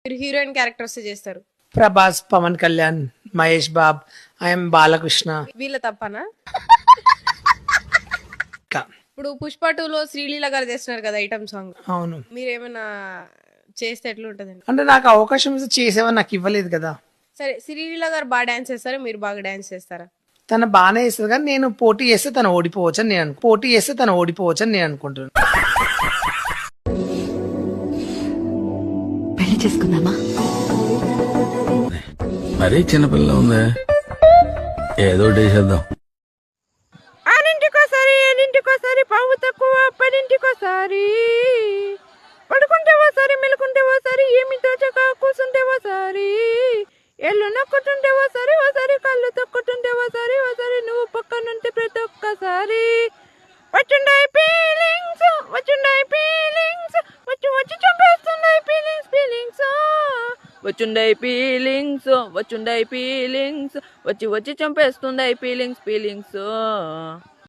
మీరు heroine character వస్తే చేస్తారు. ప్రభాస్, పవన్ కళ్యాణ్, మహేష్ బాబ్, ఐఎమ్ బాలకృష్ణ. వీళ్ళ తప్పనా? ఇంకా ఇప్పుడు పుష్ప 2లో శ్రీలీల గారు చేస్తున్నారు కదా ఐటమ్ సాంగ్. అవును. మీరేమైనా చేస్తే ఎట్లుంటదండి? అంటే నాకు అవకాశం ఇస్తే చేసేవా, నాకు ఇవ్వలేదు కదా. సరే, శ్రీలీల గారు బాగా డాన్స్ చేస్తారా, మీరు బాగా డాన్స్ చేస్తారా? తను బాగానే చేస్తుంది కానీ నేను పోటీ చేస్తే తను ఓడిపోవచ్చు అని నేను అనుకుంటున్నాను. పెళ్లి చేసుకుందామా? మరీ చిన్నపిల్ల ఉందే, ఏదో చేద్దాం. ఆరింటికోసారి ఏడింటికోసారి పావు తక్కువ పదింటికోసారి పడుకుంటే ఓసారి మెలుకుంటే ఓసారి ఏమి తోచక కూర్చుంటే ఓసారి ఎల్లు నొక్కుంటుంటే ఓసారి ఓసారి కళ్ళు తొక్కుంటుంటే ఓసారి ఓసారి నువ్వు పక్కనుంటే ప్రతి ఒక్కసారి వచ్చుండాయి ఫీలింగ్స్ వచ్చి వచ్చి చంపేస్తున్నాయి ఫీలింగ్స్ వచ్చి చంపేస్తున్నాయి ఫీలింగ్స్